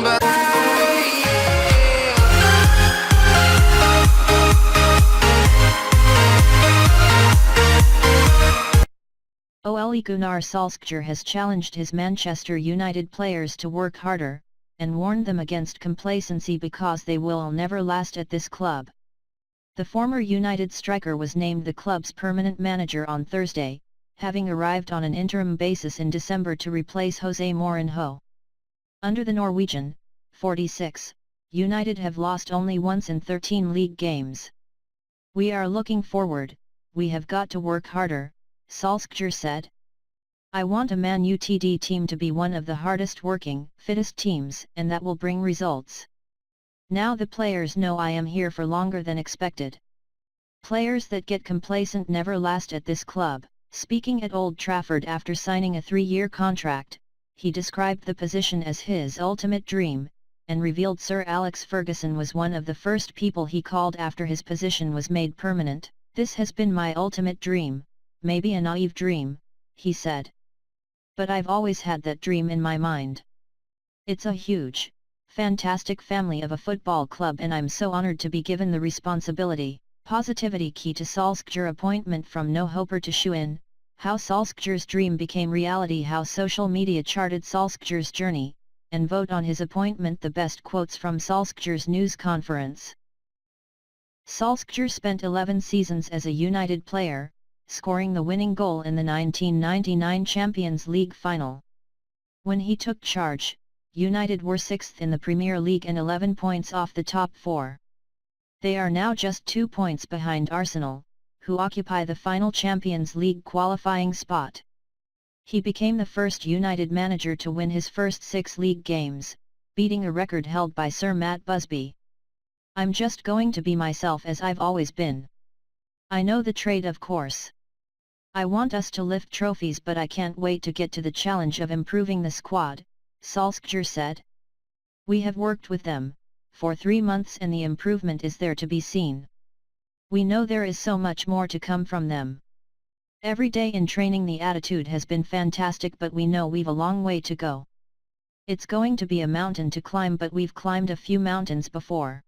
back. Ole Gunnar Solskjaer has challenged his Manchester United players to work harder, and warned them against complacency because they will never last at this club. The former United striker was named the club's permanent manager on Thursday, having arrived on an interim basis in December to replace Jose Mourinho. Under the Norwegian, 46, United have lost only once in 13 league games. "We are looking forward, we have got to work harder," Solskjaer said. "I want a Man Utd team to be one of the hardest working, fittest teams, and that will bring results. Now the players know I am here for longer than expected. Players that get complacent never last at this club." Speaking at Old Trafford after signing a 3-year contract, he described the position as his ultimate dream, and revealed Sir Alex Ferguson was one of the first people he called after his position was made permanent. "This has been my ultimate dream, maybe a naive dream," he said. "But I've always had that dream in my mind. It's a huge, fantastic family of a football club and I'm so honored to be given the responsibility." Positivity key to Solskjaer appointment from no-hoper to shoo-in, how Solskjaer's dream became reality, how social media charted Solskjaer's journey, and vote on his appointment. The best quotes from Solskjaer's news conference. Solskjaer spent 11 seasons as a United player, scoring the winning goal in the 1999 Champions League final. When he took charge, United were 6th in the Premier League and 11 points off the top 4. They are now just 2 points behind Arsenal, who occupy the final Champions League qualifying spot. He became the first United manager to win his first 6 league games, beating a record held by Sir Matt Busby. "I'm just going to be myself as I've always been. I know the trade, of course. I want us to lift trophies, but I can't wait to get to the challenge of improving the squad," Solskjaer said. "We have worked with them for 3 months and the improvement is there to be seen. We know there is so much more to come from them. Every day in training the attitude has been fantastic, but we know we've a long way to go. It's going to be a mountain to climb, but we've climbed a few mountains before."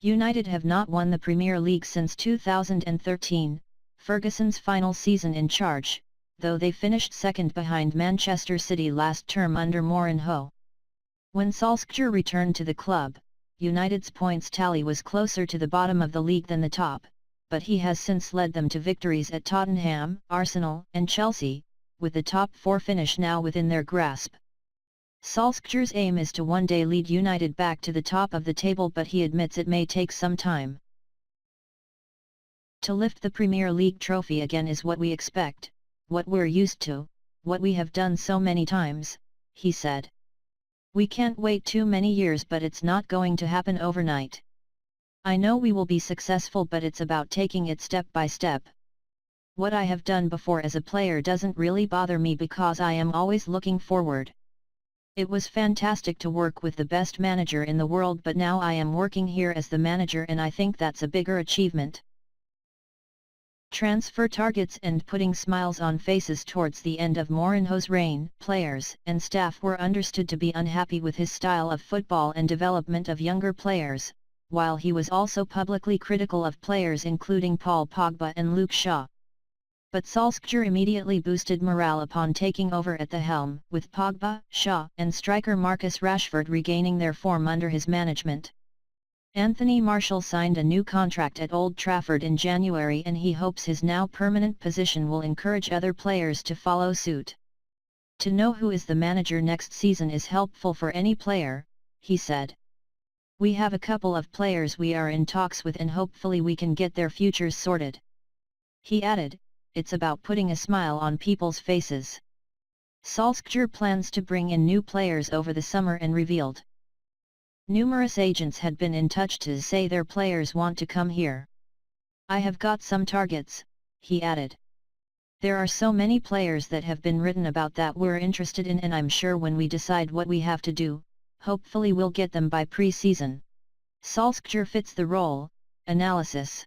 United have not won the Premier League since 2013, Ferguson's final season in charge, though they finished second behind Manchester City last term under Mourinho. When Solskjaer returned to the club, United's points tally was closer to the bottom of the league than the top, but he has since led them to victories at Tottenham, Arsenal, and Chelsea, with the top 4 finish now within their grasp. Solskjaer's aim is to one day lead United back to the top of the table, but he admits it may take some time. "To lift the Premier League trophy again is what we expect, what we're used to, what we have done so many times," he said. "We can't wait too many years, but it's not going to happen overnight. I know we will be successful, but it's about taking it step by step. What I have done before as a player doesn't really bother me because I am always looking forward. It was fantastic to work with the best manager in the world, but now I am working here as the manager and I think that's a bigger achievement." Transfer targets and putting smiles on faces towards the end of Mourinho's reign. Players and staff were understood to be unhappy with his style of football and development of younger players, while he was also publicly critical of players including Paul Pogba and Luke Shaw. But Solskjaer immediately boosted morale upon taking over at the helm, with Pogba, Shaw and striker Marcus Rashford regaining their form under his management. Anthony Martial signed a new contract at Old Trafford in January, and he hopes his now permanent position will encourage other players to follow suit. "To know who is the manager next season is helpful for any player," he said. "We have a couple of players we are in talks with and hopefully we can get their futures sorted." He added, "It's about putting a smile on people's faces." Solskjaer plans to bring in new players over the summer and revealed numerous agents had been in touch to say their players want to come here. "I have got some targets," he added. "There are so many players that have been written about that we're interested in, and I'm sure when we decide what we have to do, hopefully we'll get them by pre-season." Solskjaer fits the role. Analysis.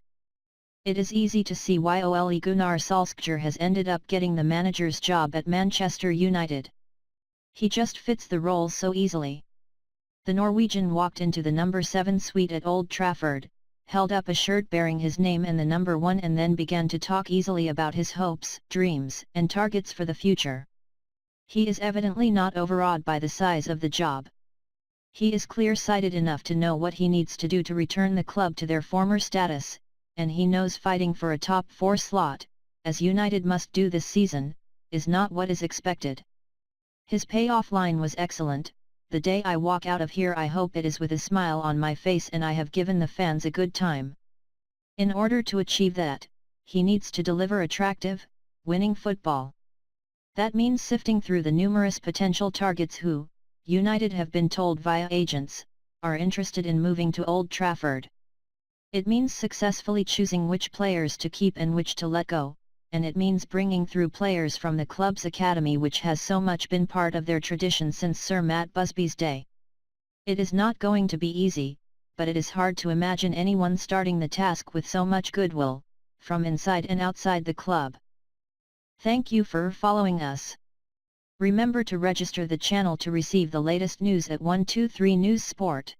It is easy to see why Ole Gunnar Solskjaer has ended up getting the manager's job at Manchester United. He just fits the role so easily. The Norwegian walked into the number 7 suite at Old Trafford, held up a shirt bearing his name and the number 1 and then began to talk easily about his hopes, dreams and targets for the future. He is evidently not overawed by the size of the job. He is clear-sighted enough to know what he needs to do to return the club to their former status, and he knows fighting for a top 4 slot, as United must do this season, is not what is expected. His payoff line was excellent. The day I walk out of here I hope it is with a smile on my face and I have given the fans a good time. In order to achieve that, he needs to deliver attractive, winning football. That means sifting through the numerous potential targets who, United have been told via agents, are interested in moving to Old Trafford. It means successfully choosing which players to keep and which to let go, and it means bringing through players from the club's academy which has so much been part of their tradition since Sir Matt Busby's day. It is not going to be easy, but it is hard to imagine anyone starting the task with so much goodwill, from inside and outside the club. Thank you for following us. Remember to register the channel to receive the latest news at 123 News Sport.